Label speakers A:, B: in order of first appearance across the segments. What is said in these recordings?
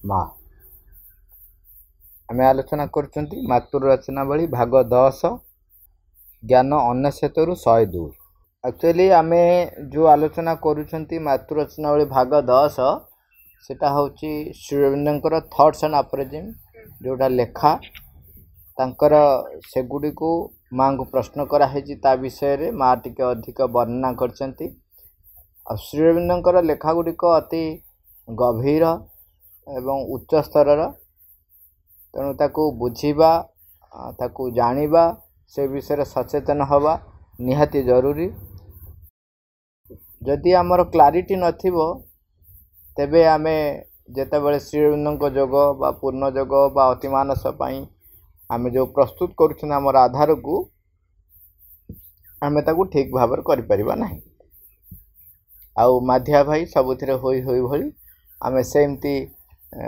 A: माँ आम आलोचना करुँच मातृ रचनावली भाग 10 ज्ञान 99 रु 102। एक्चुअली आम जो आलोचना करुँच मातृ रचनावली भाग 10 सेटा हूँ Shri Arvinder thoughts and approaching जोटा लेखा तांकर सेगुड़ी को माँ को प्रश्न कराई ता विषय माँ टिके अधिक वर्णना करछंती। श्री अरविंदर लेखा गुड़िक अति गभीर एवं उच्च स्तर तेणु ताकू बुझीबा ताकू जानिबा से विषय सचेतन हवा निहाती जरूरी। जदि आमर क्लारिटी नथिबो तेबे आमे जेतेबेले श्री अरविंदर जोग बा पूर्ण जोग बा अतिमानस पाई आमे जो प्रस्तुत करुछन आमर आधार को आमे ताकू ठीक भाव करि परिबा नाही। आउ माध्या भाई सबुथिरे होई होई भली आमे सेमती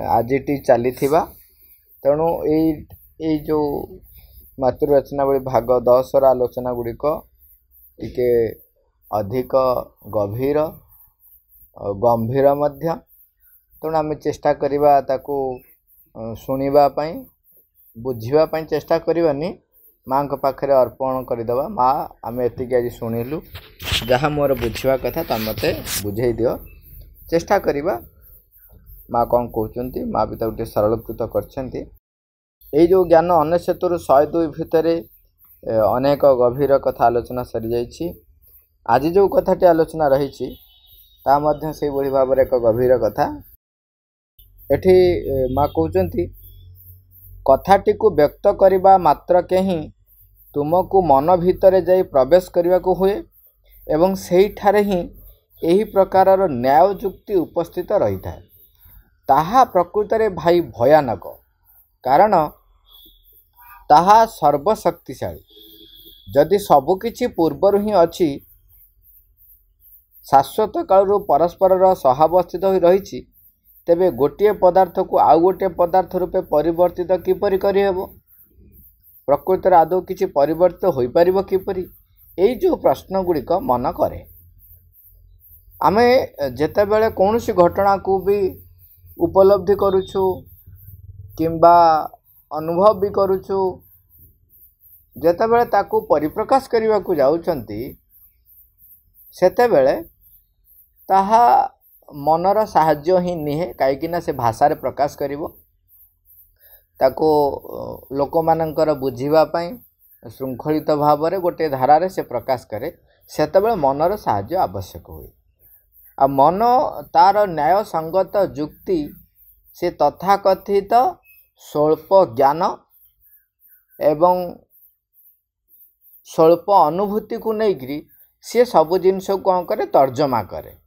A: आजिटी चली तेणु ये जो मातृ रचनावली भाग 10 आलोचना गुड़िक टिके अधिक गभीर गंभीर मध्य तेणु आम चेष्टा करिबा ताकू शुणिबा पई बुझिबा पई चेष्टा करबानी माँ को पाखरे अर्पण करदेवा। माँ आम एतिक आज शुणिलु जहाँ मोर बुझा कथा तुम मते बुझे दियो चेष्टा करिबा। माँ कौन कहते माँ भी गोटे सरलीकृत करछंती। ये जो ज्ञान 99 रु 102 भितर अनेक गभीर कथा आलोचना सरी जाइछि। आज जो कथाटी आलोचना रही ता मध्य से बड़ी भाव एक गभीर कथा। एठी माँ कहते कथाटी को व्यक्त करने मात्र के ही तुमको मन भितर जाई प्रवेश करने को हुए एवं सही ठारे ही यही प्रकार न्याय जुक्ति उपस्थित रही था। ताहा प्रकृत रे भाई भयानक कारण ताहा सर्वशक्तिशाली। जदि सबकिछि पूर्वर ही अच्छी शाश्वत काल परस्पर सहावस्थित हो रही तेबे गोटे पदार्थ को आउ गोटे पदार्थ रूपे परिवर्तित किपरि करि हेबो? प्रकृत रे आदौ किछि परिवर्तित होई परिबो किपरि? एई जो प्रश्न गुड़िक मन करे। आमे जेतेबेले कौनसी घटना को भी उपलब्धि करुछु किंबा अनुभव भी करुछु जेतेबेले ताकू परिप्रकाश करने को जाउछंती सेतेबेले ताहा मनर साहाय्य ही निहे कहीं से भाषा प्रकाश करिवो ताको लोक मानकर बुझीबा पई श्रृंखलित भाव में गोटे धारा से प्रकाश करे सेतेबेले मनर साहाय्य आवश्यक हुए। आ मन तार न्याय संगत जुक्ति से तथाकथित स्वल्प ज्ञान एवं स्वल्प अनुभूति को लेकर सी सब जिनस कौन करे तर्जमा करे।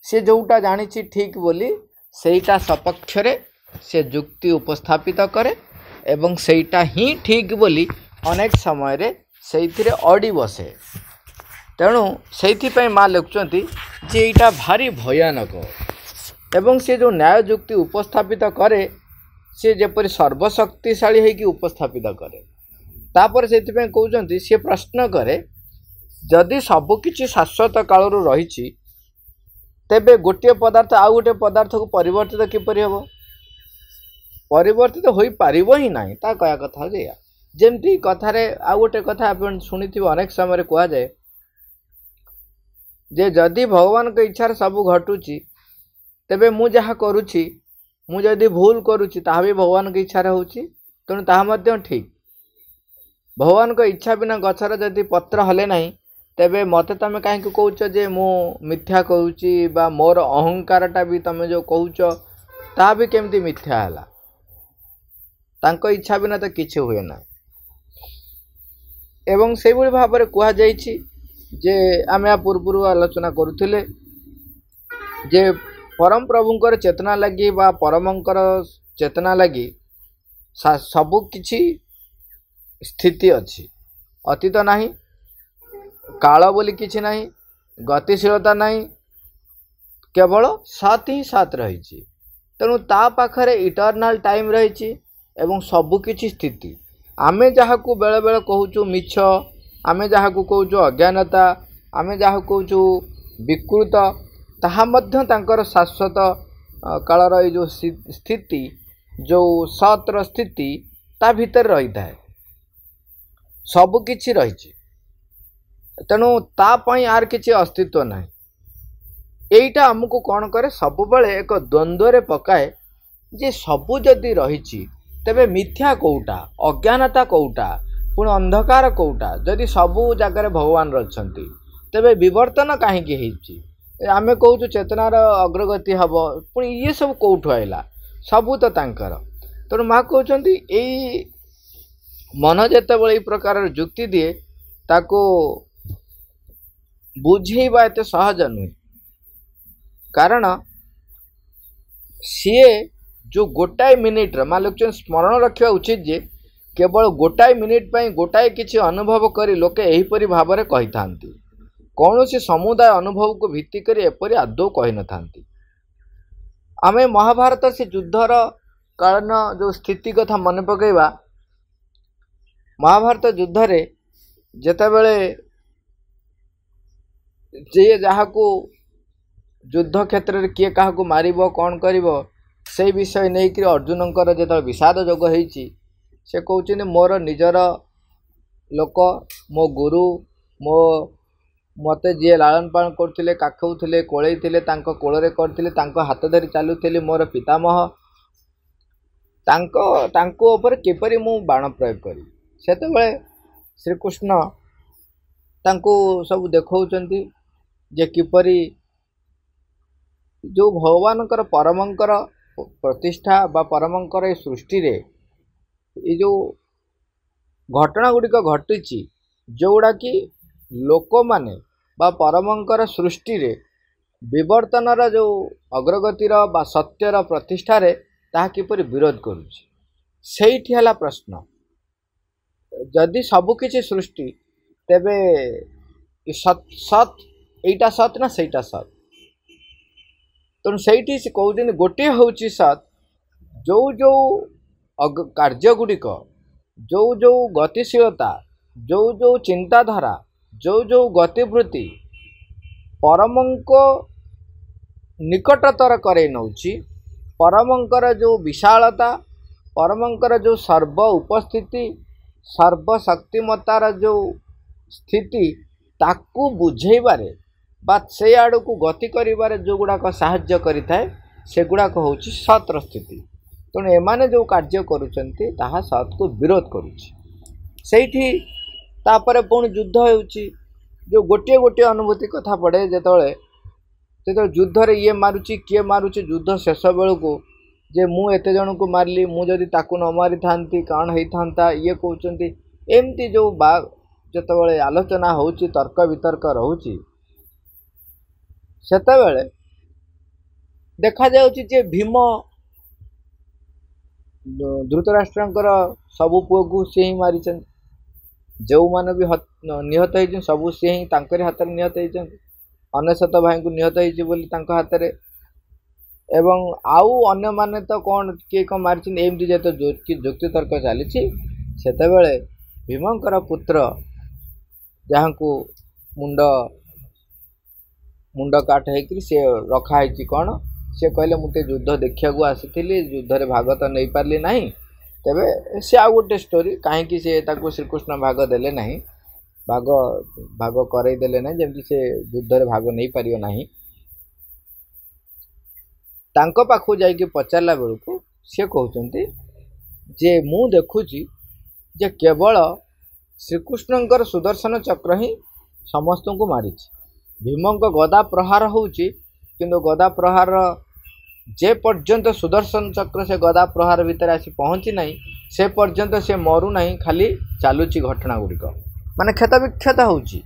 A: सी जोटा जानी ठीक बोली सेटा सपक्ष से जुक्ति उपस्थापित करे एवं सेटा ही ठीक बोली अनेक समय रे सेइथिरे अड़ी बसे। तेणु से माँ लिखुंट जे यहाँ भारी भयानक एवं से जो न्याय जुक्ति उपस्थापित करे सी जेपरी सर्वशक्तिशाली होगी उपस्थापित करे। तापर से कहते सी प्रश्न करे जदि सबकि शाश्वत काल रही तेबे गोटे पदार्थ आउ गोटे पदार्थ को परिवर्तित किपरि हेबो? परिवर्तित होई पारिबो ही नाही। ता कया कथा जेया जेमती कथारे आउ गोटे कथा आपण सुनिथिबो अनेक समय कहा जाए जे जदि भगवान के इच्छा सब घटुची तेबे मु जहा करुची मु जदि भूल करुची ताहा भी भगवान के इच्छा होउची तेणु ताहा मध्य ठीक। भगवान को इच्छा बिना गछर जदि पत्र हले नहीं तेबे मते तमे कहीं कहूच जे मु मिथ्या कहूची बा मोर अहंकारटा भी तमे जो कहूच ता भी केमती मिथ्या हला? तांको इच्छा बिना तो किछि हुए ना। एवं से भली भाव में कहा जाइछि जे आमे पूर्व आलोचना करुथिले जे परम प्रभुंकर चेतना लगी बा परमंकर चेतना लगी सबु किछि स्थिति अच्छी अतीत नाही काल बोली किछि नाही गतिशीलता नाही केवल सात ही सात रही। तेणु ता पाखरे इटर्नाल टाइम रही एवं सबु किछि स्थिति आमे जहाकू बेले बेले कहूचु मिछ आमे जहाकू कहूचु अज्ञानता आमे जहा कहूचु विकृत ताहा मध्य तांकर शाश्वत कालर ये जो स्थिति जो सतर स्थिति ता भीतर रही थाए सबकि रही तेणु तापाई आर किसी अस्तित्व ना यहीटा आमको कौन करे सब बेले एक द्वंद्व पकाए जे सबू जदि रही तेबे मिथ्या कौटा अज्ञानता कौटा पुणी अंधकार कौटा जदि सबू जगार भगवान रचंती तेबे विवर्तन कहीं आमे कहूँ चेतनार अग्रगति हम पुणी ये सब कौटू आइला सबू तो तांकर तेणु माँ कहते यही मन जिते प्रकार जुक्ति दिए ताको बुझेबा एते सहज नुहे कारण सी जो गोटाए मिनिट मान लोग स्मरण रखा उचित जे केवल गोटाए मिनिट पर गोटाए किसी अनुभव कर लोके एहीपरि भाव में कही था कौन सी समुदाय अनुभव को भित्ति कर एपरि आदौ कही न था आमे महाभारत से युद्धर कालन जो स्थिति कथा मन पकईवा महाभारत युद्ध रे जेतेबेले जे जहाँ को युद्ध क्षेत्र में किए क्या मारिब कौन कर से विषय नहीं कि अर्जुनकर जो विषाद जोग होती से कहते मोर निजर लोक मो गुरु मो मते जी लालन पालन करते काखौले कोलैले कोल करते हाथ धरी चलुली मोर पितामह तांको किपरि मु बाण प्रयोग करी सेतेबेले श्रीकृष्ण तांको सब देखौचंती जे किपरि जो भगवानकर परमंकर प्रतिष्ठा बा परमंकर ए सृष्टि रे ये जो घटना गुड़िक घटी जोड़ा कि लोक माने बा परमंकर सृष्टि रे विवर्तनर जो अग्रगतिर बा सत्यर प्रतिष्ठा रे ताहा किपरि विरोध करुछि सेठी हला प्रश्न जदि सबकिछि सृष्टि तेबे सत सत एटा सत ना सेटा सत तेणु से कहते गोटे हूँ सत जो जो कार्य गुड़िक जो जो गतिशीलता जो जो चिंताधारा जो जो गतिवृत्ति परमंक निकटतर करे नौची परमंकर जो विशालता परमंकर जो सर्व उपस्थिति सर्वशक्तिमतार जो स्थिति ताकू बुझेबारे बा से आड़ को गति करिबारे जो गुड़ाक साहाय्य करिथाए से गुड़ाक होची सतर स्थिति तेणु एमाने जो कार्य करुचंती ताहा सत को विरोध करुछि सेठी तापरे पुणी युद्ध होउछि जो गोटे गोटे अनुभूति कथा पड़े जेतळे युद्ध रे ये मारुछि किए मारुछि युद्ध शेष बेलू जे मु एते जन को मारली मु जदि ताकू न मारी थांती कौन होई थांता ये कहउचंती एमती जो बा जेतବେଳେ आलोचना होउछि तर्क वितर्क रहुछि सेतेबेले देखा जाउछि जे भीम धृतराष्ट्रंकर सबु पुओ को से ही मारिछन जो माने भी निहत होइछन सबु से ही तांकर हाथ रे निहत होइछन अनेशत भाई को निहत होइछि बोली तांका हाथ रे एवं आउ अन्य माने तो कौन किए कौन मारिछन एमती जेतो जुक्ति तर्क चलीछि सेतेबेले भीमंकर पुत्र जहाँ को मुंड मुंड काट है सी रखाई कौन सी कहले मुझे युद्ध देखा आसी युद्ध रे भाग तो नहीं पार्ली ना तेबे सी आउ गोटे स्टोरी कहीं सी श्रीकृष्ण भाग देले ना भाग भाग करईदेले ना जमी से युद्ध रे भाग नहीं पार ना तांको पाखु जाइए पचारला बेलू सी कहते जे मु देखुची जे केवल श्रीकृष्णंकर सुदर्शन चक्र ही समस्त को मारी भीमंक गदा प्रहार होउची किंतु गदा प्रहार जे पर्यंत सुदर्शन चक्र से गदा प्रहार भितर आसी पहुँची नहीं से पर्यंत से मरु नहीं खाली चलुची घटना गुड़िक माने क्षत विक्षत होउची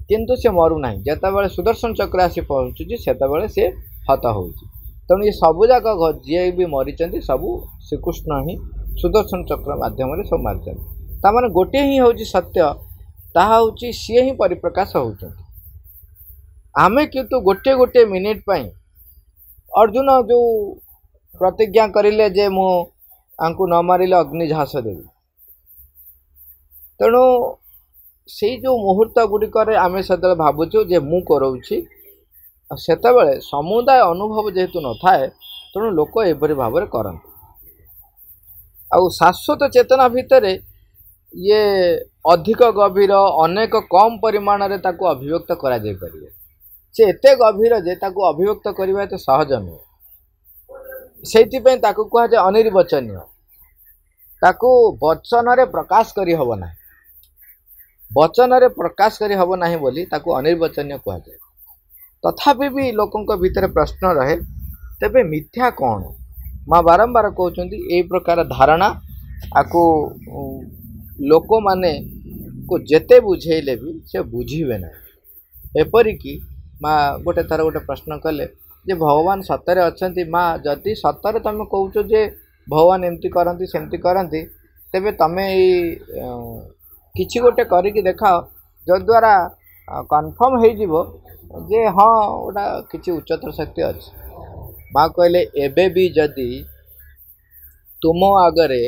A: किंतु से मरु नहीं जेतेबेले सुदर्शन चक्र आसी पहुँचुची सेतेबेले से हत होउची तेणु ये सबुजाक जी भी मरीचंती सबू श्रीकृष्ण ही सुदर्शन चक्र माध्यम सब मारिचंती तामाने गोटे ही होउची सत्य ताहा होउची सी ही परिप्रकाश होउचंती आमे किंतु गोटे गोटे मिनिट पाई अर्जुन जो प्रतिज्ञा करिले जे मु आंकु न मारिले अग्नि झास देवी तेणु से जो मुहूर्त गुड़िक आमे सदा भावुचु जे मु करोउछि सेतेबेले समुदाय अनुभव जेहेतु न थाए तेणु लोक एपरी भाव में करते आउ शाश्वत चेतना भितर ये अधिक गभीर अनेक कम परिमाण रे ताको अभिव्यक्त करा जाय परिबे से एते गभीर जे ताको अभिव्यक्त करबा एते सहज नुहे सेति पे ताको कहा जे अनिर्वचनीय ताको वचन रे प्रकाश करी हबो ना वचन रे प्रकाश करी हबो नाही बोली ताको अनिर्वचनीय कहा जाय तथापि भी लोकंक भीतर प्रश्न रहे तेबे मिथ्या कौन माँ बारंबार कहते यही प्रकार धारणा आकु लोक माने को जेते बुझेले भी से बुझीबे ना एपरिकी माँ गोटे थर गोटे प्रश्न कले जे भगवान सतरे अच्छी माँ जदि सतरे तुम कौच जे भगवान एमती करती सेमती करती तेबे तमें किछि गोटे करिकी देखाओ जद्वारा कन्फर्म हो जे हाँ गोटा किछि उच्चतर शक्ति अच्छी माँ कहले एबे भी जदि तुम आगरे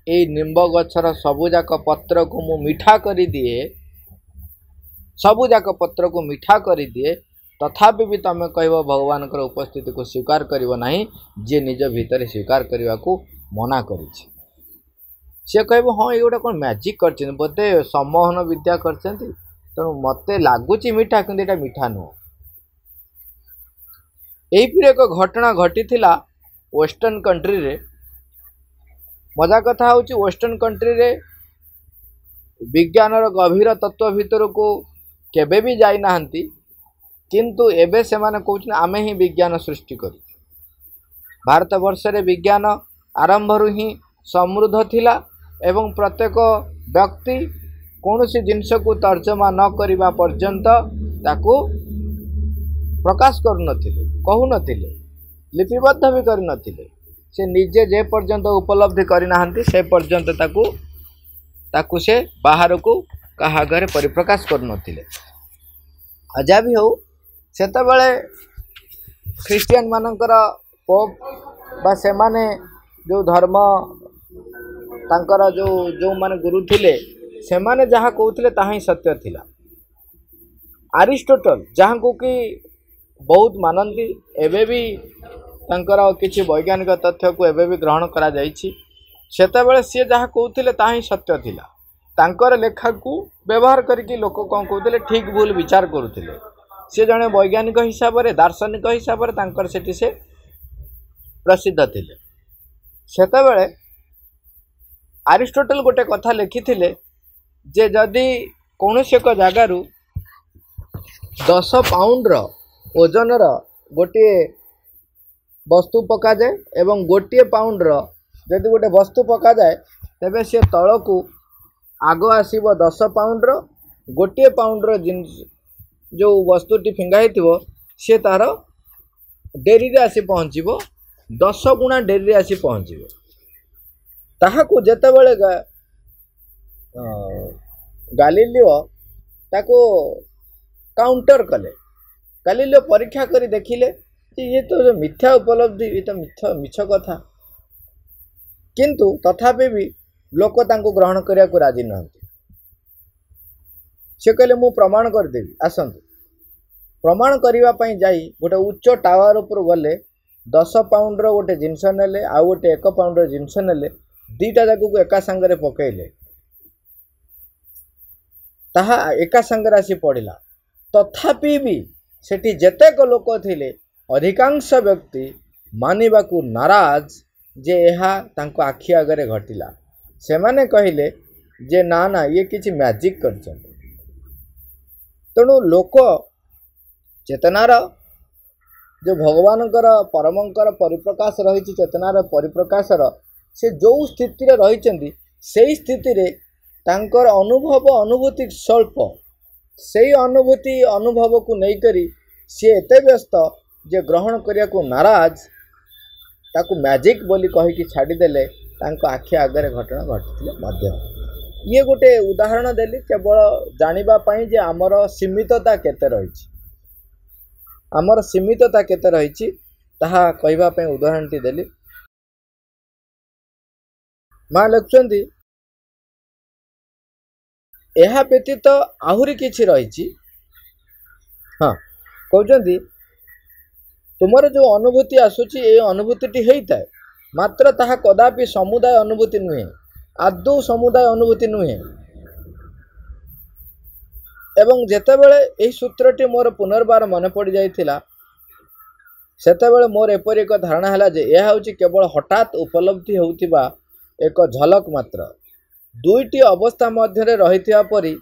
A: ए निम्ब गछर सबुजाक पत्र को मु मीठा करी दिए सबुजाक पत्र को मीठा करी दिए तथापि भी तमें कह भगवान उपस्थिति को स्वीकार करिवो नाही जे निज भीतर स्वीकार करने को मना करिछि से कह हाँ ये गोटे कौन मैजिक कर बोधे सम्मोहन विद्या कर तेणु मत लगुच मीठा कि मीठा नुह यही एक घटना घटी वेस्टर्न कंट्री रे मजा कथा हूँ वेस्टर्न कंट्री रे विज्ञानर गभीर तत्व भीतर को केबे भी जाई नाहंती किंतु एबे से माने कहउछन आमे ही विज्ञान सृष्टि करी भारत वर्ष रे विज्ञान आरंभ रु ही समृद्ध थिला एवं प्रत्येक व्यक्ति कौनसी जिनस को तर्जमा न करिबा पर्यंत ताकू प्रकाश करुनथिले कहूनथिले लिपिबद्ध भी करनथिले से निजे जे पर्यंत उपलब्धि करिनाहंती से पर्यंत ताकू से बाहर को कहा आगे परिप्रकाश करुनथिले अजा भी हो सेतबेले ख्रिस्टियन मानकर पोप बा से माने जो धर्म तांकर जो माने गुरु थिले से माने जहाँ कहते ताहा ही सत्य थिला अरिस्टोटल जहाँ को कि बहुत मानती एबे भी तांकर किछि वैज्ञानिक तथ्य को एबे भी ग्रहण करा जाइछि सेतबेले सी जहाँ कहते ताहा ही सत्य थिला तांकर लेखा को व्यवहार करके लोक कौन कहते ठीक भूल विचार करुथिले सी जड़े वैज्ञानिक हिसाब से दार्शनिक हिसाब से तांकर सेठी से प्रसिद्ध थिले सेतबेले अरिस्टोटल गोटे कथा लिखिथिले जे जदि कौनसी एक जगारू 10 पाउंड ओजन गोटे वस्तु पका जाए एवं गोटे पाउंड जदि गोटे वस्तु पका जाए तेबे से तल को आग आसीबो 10 पाउंड गोटे पाउंड जिनिस जो वस्तुटी फिंगाई सी तार डेरी रे आसी पहुँचो 10 गुणा डेरी रे आसी पहुँचो ताहाकू जेतेबेले गालिलियो ताको काउंटर कले गालिलियो परीक्षा करी देखिले ये तो जो मिथ्या उपलब्धि ये तो मिछ कथा किंतु तथापि भी लोक तांको ग्रहण करिया को राजी नहंती से कहले मु प्रमाण करदेवी आसंतु प्रमाण करबा पई जाई गोटे उच्च टावर ऊपर गले 10 पाउंड गोटे जिनस नेले आ गोटे 1 पाउंड जिनस नेले दीटा जाक को एका संगे पकईले ताहा एका संगे आसी पड़िला तथापि भी सेठी जेतेक लोक थिले अधिकांश व्यक्ति मानिबाकू नाराज जे एहा तांको आखि आगरे घटिला से माने कहिले जे ना ना ये किछि मैजिक करछन तेणु लोक चेतनार जो भगवानकर परमंकर परिप्रकाश रही चेतनार परिप्रकाशर से जो स्थिति रही से स्थिति रे तांकर अनुभव अनुभूति स्वल्प से अनुभूति अनुभव को नहीं करी सी एते व्यस्त जे ग्रहण करिया को नाराज ताकू मैजिक बोली कहीकि छाड़ीदेले तांको आखि आगे घटना घटी मध्य ये गोटे उदाहरण देली केवल जानिबा पई जे आमर सीमितता केते रही आमर सीमितता केते रही ताहा कहबा पई उदाहरणटी देली माँ लिखुचंदी एहा व्यतीत आहुरी किछि रही हाँ कहउचंदी तुमर जो अनुभूति आसूची ये अनुभूति होता है मात्र ताहा कदापि समुदाय अनुभूति नुहे आदौ समुदाय अनुभूति नुहे। एवं जेतेबेले एही सूत्रटी मोर पुनर्बार मन पड़ जाइथिला सेतेबेले मोर एपरि एक धारणा हैला जे यह होची केवल हठात उपलब्धि होउथिबा एक झलक मात्र दुईटी अवस्था मध्य रहिथिबा परि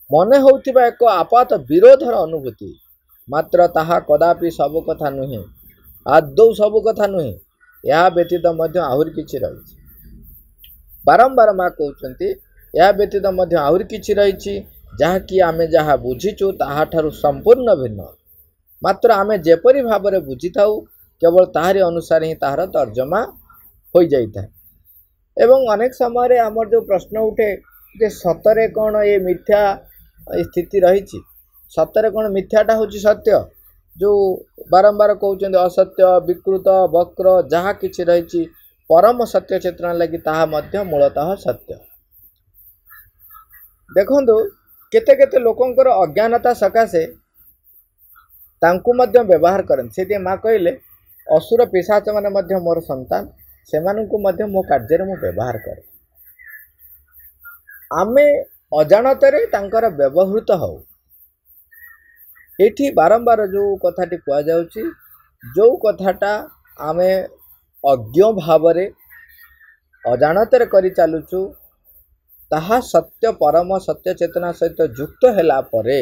A: मने होउथिबा एक आपात विरोधर अनुभूति मात्र ताहा कदापि सब कथा नुहे आदौ सब कथा नुहे या व्यतीत मध्य आहुरी किछि रहिछि। बारंबार माँ कहउछंती या व्यतीत मध्य आहुरी किछि रहिछि जहाँकि आमे जहाँ बुझीचु ताहा ठारू संपूर्ण भिन्न मात्र आमे जेपरि भाबरे बुझी थाउ केवल ताहारी अनुसार ही ताहार तर्जमा हो जाइଥାଏ। एवं अनेक समय आमर जो प्रश्न उठे जे सतरे कौन ये मिथ्या स्थिति रही सतरे कौन मिथ्याटा होची सत्य जो बारंबार कहते असत्य विकृत वक्र जहाँ किछि रही परम सत्य चेतना लगी ताहा मध्य मूलतः सत्य। देखंतु केते केते लोकंकर अज्ञानता सकाशे तांकु मध्य व्यवहार करन से माँ कहले असुर पिशाच माने मध्य मोर संतान सेमानंकु मध्य मो कार्य मु व्यवहार करे आमे अजाणतरे तांकर व्यवहृत हो। एठी बारंबार जो कथाटी कुआ जाउची जो कथाटा आमे अज्ञ भावरे अजाणतरे करि चालुचु ताहा सत्य परम सत्य चेतना सहित युक्त हैला परे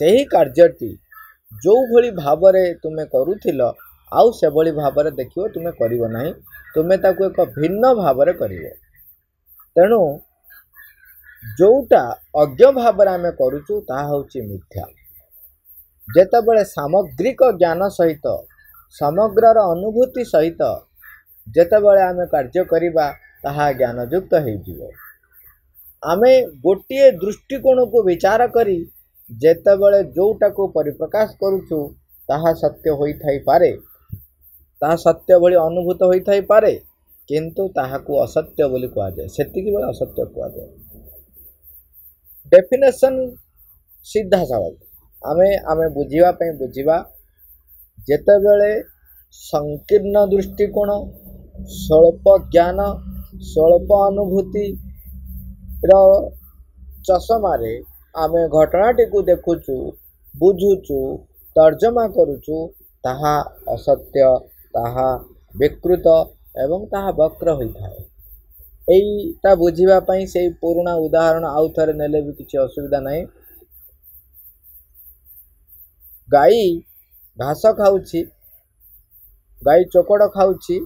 A: सही कार्यटी जो भली भावरे तुमे करूथिल आउ से भली भावरे देखियो तुमे करिवो नाही तुमे ताको एक भिन्न भावरे करिवो। तेणु जोटा अज्ञ भावरे आमे करूचु ताहा होची मिथ्या। जेतेबेले सामग्रिक ज्ञान सहित समग्रर अनुभूति सहित जेतेबेले आमे कार्य करिबा ताहा ज्ञानयुक्त हो जिवो। आमे गोटिए दृष्टिकोण को विचार करी जेतेबेले जोटा को परिप्रकाश करूचु ताहा सत्य होई थाई पारे ताहा सत्य भली अनुभूत होई थाई पारे किंतु ताहा को असत्य बोली कहा जाए सेतिकी बेले असत्य कहा जाए। डेफिनेशन सीधा सवाल आमे बुझिबा पई बुझिबा जेतेबेले संकीर्ण दृष्टिकोण स्वल्प ज्ञान स्वल्प अनुभूति रो चषमारे आमे घटनाटी को देखुचु बुझुचु तर्जमा करुचु ताहा असत्य ताहा विकृत एवं ताहा वक्र होता है। एटा बुझिबा पई से पुराना उदाहरण आउ थरे नेले भी किसी असुविधा नहीं। गाई घास खाऊची गाई चोकड़ खाऊची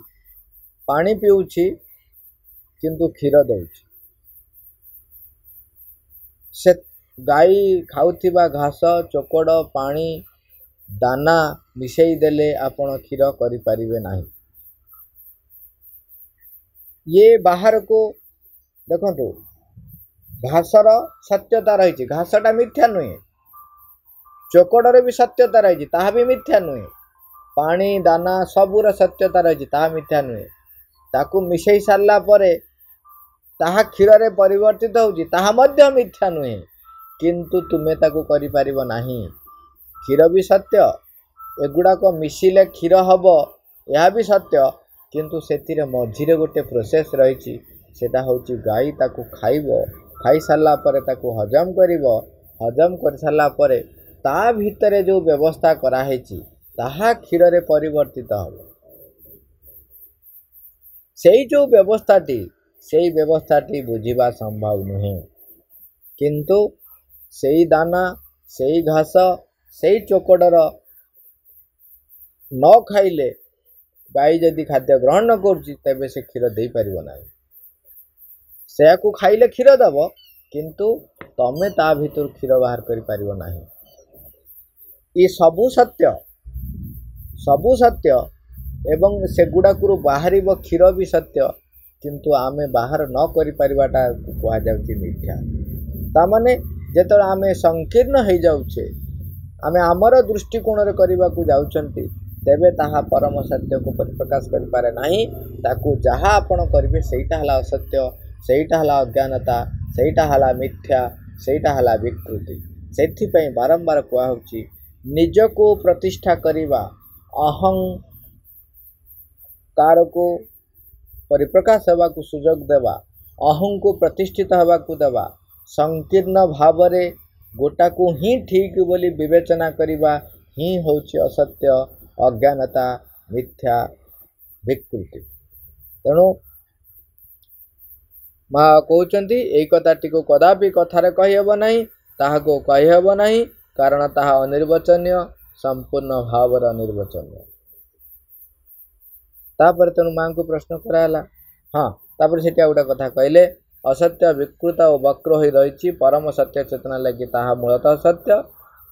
A: पानी पीऊची किंतु क्षीर दउची से गाई खाऊथिबा घास चोकड़ पानी दाना मिसई देले आपण क्षीर करि परिबे नाही। ये बाहर को देखंतु घासर सत्यता रही घासटा मिथ्या नुहे चोकड़े भी सत्यता रही ताहा भी मिथ्या नुहे पानी दाना सबूर सत्यता रही ताहा मिथ्या नुहे ताकू मिसई सारला परे ताहा क्षीर रे परिवर्तित होउची ताहा मध्य मिथ्या नुहे किंतु तुमे ताकू करि परिबो नाही। क्षीर भी सत्य एगुड़ाक मिसिले क्षीर हम यह भी सत्य किंतु से मझिरे गोटे प्रोसेस रही सेटा होची गाई ताकू खाइबो खाई सारला परे ताकू हजम करिवो हजम कर सारला परे ता भितरे जो व्यवस्था कराहेची ताहा क्षीर रे परिवर्तित हो। सेई जो व्यवस्थाटी बुझिबा संभव नुहे किंतु सेई दाना सेई घास सेई चोकड़र न खाइले गाई जदि खाद्य ग्रहण न करुच्ची तेबे से क्षीर दे पारिबो नाही। से को खाइले क्षीर दब किंतु तमे ता भीतर क्षीर बाहर करि पारिबो नाही। ये सबु सत्य एवं से गुड़ाकुरु बाहर क्षीर भी सत्य किंतु आमे बाहर न करि परिबाटा कहा जाउची मिथ्या। तामाने जेतले आमे संकीर्ण हो जाउछे आमे आमर दृष्टिकोण रे करबा को जाउछंती तेबे ताहा परम सत्य को परिप्रकाश करि पारे नाही। ताकू जहाँ आपण करिवे सेटा हला असत्य सेटा हला अज्ञानता सेटा हला मिथ्या सेटा हला विकृति। सेथि पई बारंबार कहा होची निजको प्रतिष्ठा करिबा अहंकार को परिप्रकाश होगा को सुजोग देवा अहं को प्रतिष्ठित होगा को देवा संकीर्ण भाव रे गोटा को ही ठीक बोली विवेचना करिबा ही होची असत्य अज्ञानता मिथ्या विकृति। तेणु माँ कहते यही कथाटी को कदापि कथार कहीहब नहीं ताहाको कहीहब नहीं कारण ताहा अनिर्वचनीय संपूर्ण भाव अनिर्वचनीय। तापर तेणु माँ को प्रश्न कराला हाँ तापर से गोटे कथा कहले असत्य विकृत और वक्र हो रही परम सत्य चेतना लगी ताहा मूलतः सत्य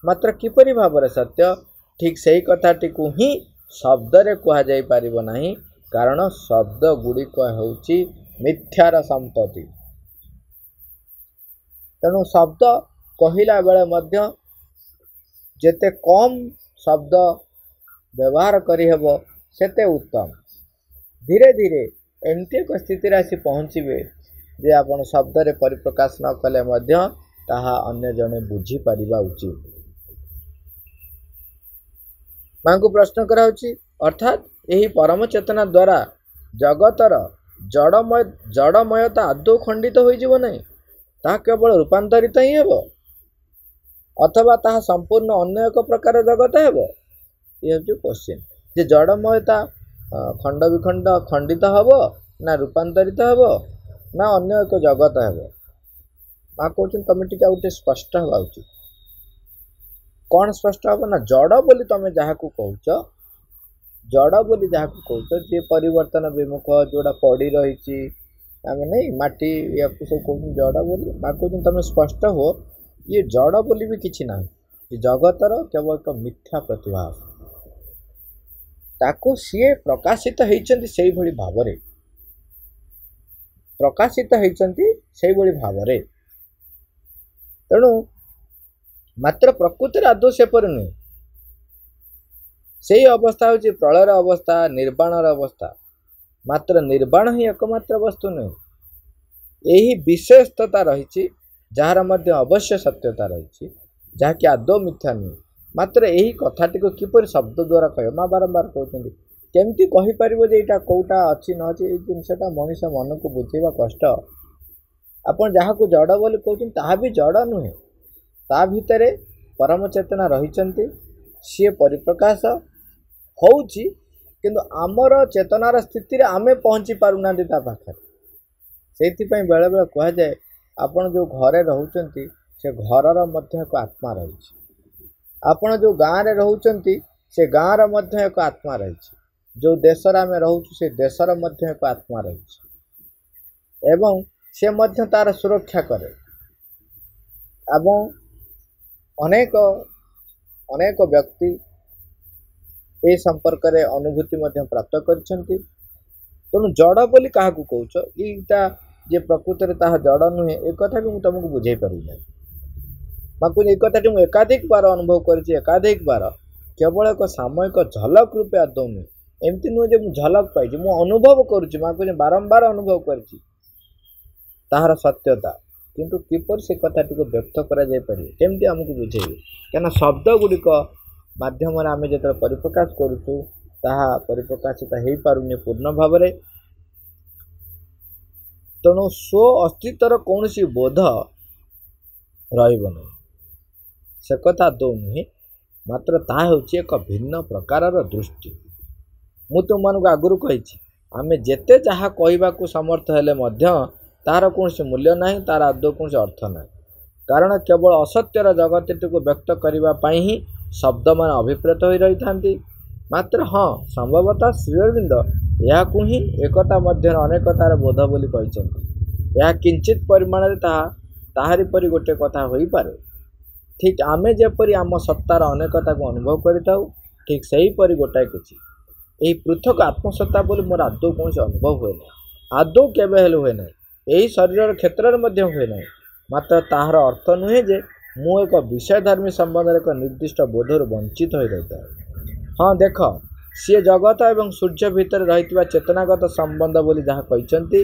A: मात्र किपरि भाव सत्य ठीक सही कथाटी को ही शब्द रे कह जाई परिबो नहीं कारण शब्द गुड़िक होउची मिथ्यार संपत्ति। तेणु शब्द कहला बेले मध्य जेते कम शब्द व्यवहार करी हेबो सेते उत्तम। धीरे धीरे एमती एक स्थिति आसी पहुँचे जे आपण शब्द रे परिप्रकाश न कले मध्य ताहा अन्य जने बुझी परिबा उचित। माँ को प्रश्न कराउची अर्थात यही परम चेतना द्वारा जगतर जड़मयता आदौ खंडित हो जीव नहीं ता केवल रूपांतरित ही हेबो अथवा ताहा संपूर्ण अन्य एक प्रकार जगत हेबो ये जो क्वेश्चन जे जड़मयता खंड विखंड खंडित हेबो ना रूपांतरित हेबो ना अन्य एक जगत हेबो। माँ कहते तुम टिके गोटे स्पष्ट हवा उचित कौन स्पष्ट हम ना जड़ बोली तुम जहाँ को कहच जड़ बोली जहाँ को कहच जे परिवर्तन विमुख जोड़ा पड़ी रही आम नहीं माटी या सब कह जड़ बोली माँ कहते तुम स्पष्ट हो ये जड़ बोली भी किसी ना ये जगतर केवल एक मिथ्या प्रतिभास ताको सीए प्रकाशित होइचंती सेही भली भावरे प्रकाशित होइचंती सेही भली भावरे। तेणु मात्र प्रकृति आदौ सेपरि नुहे से अवस्था हूँ प्रलयर अवस्था निर्वाणर अवस्था मात्र निर्वाण ही एकमात्र वस्तु नुहे यही विशेषता रही जार मध्य अवश्य सत्यता रही जहाँकि आदौ मिथ्या नुहे मात्र यही कथाटी को किपर शब्द द्वारा कह माँ बारंबार कहते केमती कहीपर यहाँ कौटा अच्छी न अच्छी ये जिनसा मनीष मन को बुझेगा कष्ट आपन जहाँ को जड़ बोली कहते ताहा भी जड़ नुहे ता भितरे परम चेतना रही सी परिप्रकाश होउची किंतु आमर चेतनार स्थिति आमे पहुँची पारुना ता पाखे से बेले बेले कह जाए आपन जो घरे रहउचंती से घरर मध्य एक आत्मा रही आपन जो गाँव रे रहउचंती से गाँव मध्य एक आत्मा रही जो देशर आमे रहउछु से देशर मध्य एक आत्मा रही एवं से मध्य तार सुरक्षा करे एवं अनेक अनेक व्यक्ति ए संपर्क रे अनुभूति मध्य प्राप्त करछंती। तेणु जड़ बोली क्या कौच यीटा जे प्रकृति ताहा जड़ नुहे एक कथा भी तुमको बुझे पारूना बाकू एक कथाटी मुझे एकाधिक बार अनुभव कर एकाधिक बार केवल एक सामयिक झलक रूपे आदौ नुहे एमती नुहे जे झलक पाई मु अनुभव करुच्ची माँ को बारंबार अनुभव करछि ताहार सत्यता किंतु किपर से कथाटी को व्यक्त करा जाय परिबे केमती हमको बुझेबे कहना शब्द गुड़िक माध्यम आम जो परिप्रकाश करुचु ताहा परिप्रकाशित हो पारुनी पूर्ण भाव में। तेणु स्व अस्तित्वर कौन सी बोध रहिबो नहीं से कथा दो नुहे मात्र ता होची एक भिन्न प्रकार दृष्टि। मु तुम मानक आगुरी कही आमे जेते जहाँ कहवा को समर्थ हेले मध्य तार कौन मूल्य नहीं तार आदौ कौन अर्थ ना कारण केवल असत्यर जगत को व्यक्त करने ही शब्द मान अभिप्रेत हो रही था मात्र हाँ संभवतः श्रीअरविंद या ही एकता मध्य अनेकतार बोध बोली यह किंचित परिमाण ताहारी परी गोटे कथा हो पारे ठीक आमे जेपरी आम सत्तार अनेकता को अनुभव करिताउ ठीक सही परी गोटाए किछि यही पृथक आत्मसत्ता बोली मोर आदौ कौन अनुभव हुए ना आदौ केबे हेले हुए ना यही शरीर क्षेत्र में हुए ना मात्र ताहार अर्थ नुहे जे मु एक विषयधर्मी संबंध एक निर्दिष्ट बोधर वंचित हो रही है। हाँ देख सी जगत एवं सूर्य भितर रही चेतनागत संबंध बोली जहाँ कहते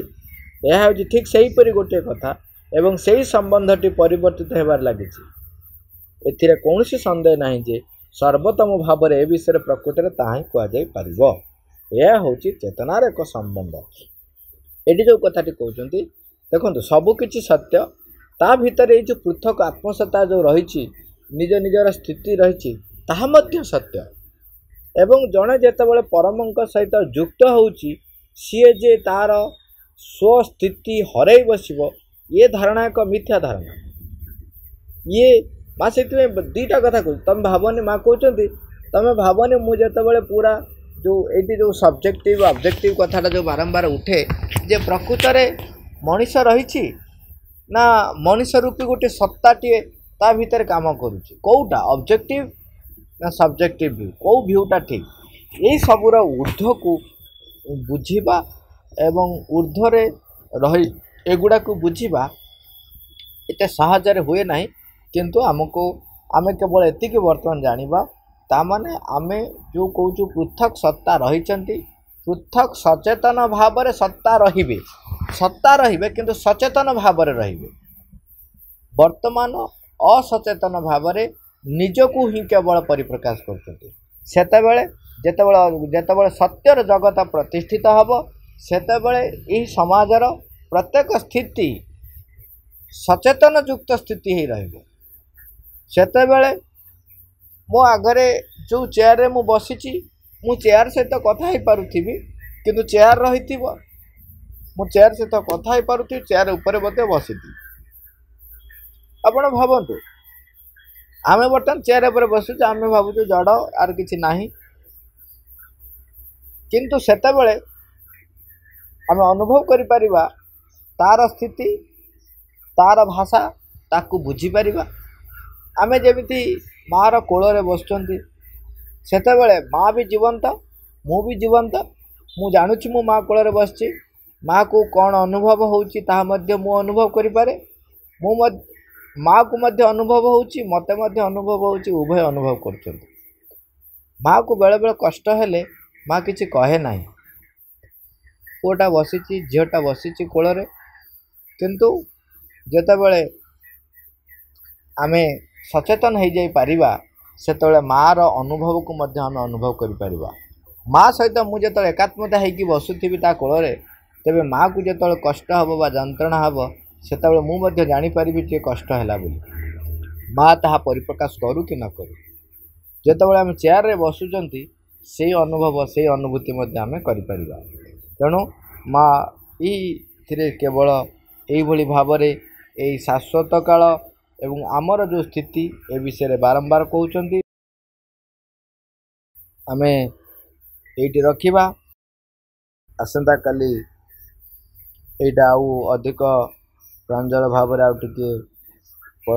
A: यह हूँ ठीक सहीपरी गोटे कथा एवं से ही संबंधटी परिवर्तित होबार लगी एथिरे कौन संदेह नहीं जे सर्वोत्तम भाव ए विषय प्रकृति ताहा ही कहुपर। यह हूँ चेतनार एक संबंध। ये जो कथाटी कहते देखो सबकि सत्य ता भितर ये जो पृथक आत्मसत्ता जो रही निज निजर स्थिति रही सत्य एवं जड़े जितेबाला परम सहित युक्त होची सी जे तार स्वस्थिति हर बसब ये धारणा एक मिथ्या धारणा। ये माँ से दीटा कथा कह तुम भावनी माँ कहते तुम भावनी मुझे पूरा जो ये जो सब्जेक्टिव ऑब्जेक्टिव कथाटा जो बारंबार उठे जे प्रकृत में मनीष रही ना मनीष रूपी गोटे सत्ताटे ता भीतर काम करुच्ची कौटा ऑब्जेक्टिव ना सब्जेक्टिव व्यू कौ व्यूटा ठीक यही सबूर ऊर्ध्व को बुझा एवं ऊर्ध्वरे रही एगुड़ा को बुझा एत सहजरे हुए ना किंतु आमको आम केवल एतिक बर्तमान जानिबा तामाने आमे जो कहूँ पृथक सत्ता रही पृथक सचेतन भाव में सत्ता रे किंतु सचेतन भाव में रे वर्तमान असचेतन भाव में निजको ही केवल परिप्रकाश करते जेतेबेले सत्यर जगत प्रतिष्ठित हब सेतेबेले यही समाजर प्रत्येक स्थिति सचेतन युक्त स्थिति ही रहिबो। सेतेबेले मो आगरे जो चेयर रे मु बसीची मु चेयर सहित कथा ही पारुथिबी किंतु चेयर रहिथिबो मु चेयर सहित कथा ही पारुथिबी चेयर ऊपर बते बसीथि। आपण भाबंतु आमे बर्तमान चेयर ऊपर बसुचे आमे भाबुछु जड़ आर किछि नाही किंतु सेतेबेले आमे अनुभव करि परिबा तार स्थिति तार भाषा ताकू बुझी परिबा। आमे जेमिति मार कोଳରେ बसुचंती सेतेबेले माँ भी जीवंत मु भी जीवंत मु जानुछि मु माँ कोଳରେ बसछि माँ को कौन अनुभव होउछि ताहा मध्य मु अनुभव करि पारे मु माँ को मध्य अनुभव होउछि मते मध्य अनुभव होउछि उभय अनुभव करछंती। माँ को बेले बेले कष्ट हेले माँ किछि कहे नाही पुओटा बसीछि झीटा बसीछि कोଳରେ किंतु जेतेबेले आमे सचेतन हो जाई परिबा सेतेबेले माँ रो अनुभव को मध्य आमे अनुभव करि परिबा। माँ सहित मुझे जो एकात्मता होगी बसुथी ता कोଳରେ तेबे माँ को जो कष्ट हम बा जंत्रणा हम सेतेबेले मु मध्य जानि परिबि जे कष्ट हैला बोली माँ ताहा परिप्रकाश करू कि न करू। जेतेबेले आमे चेयर रे बसुचंती से अनुभव से अनुभूति मध्य आमे करि परिबा। तेणु माँ ये केवल यही भाव में यही शाश्वत काल एवं आमर जो स्थिति ए विषय बारंबार कहते आमे एटी रखिबा आसंता काली एटा आउ अधिक प्रांजल भाव में आउटे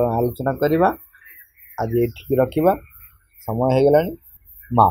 A: आलोचना करवा। आज एठी रखिबा समय हो गलानी माँ।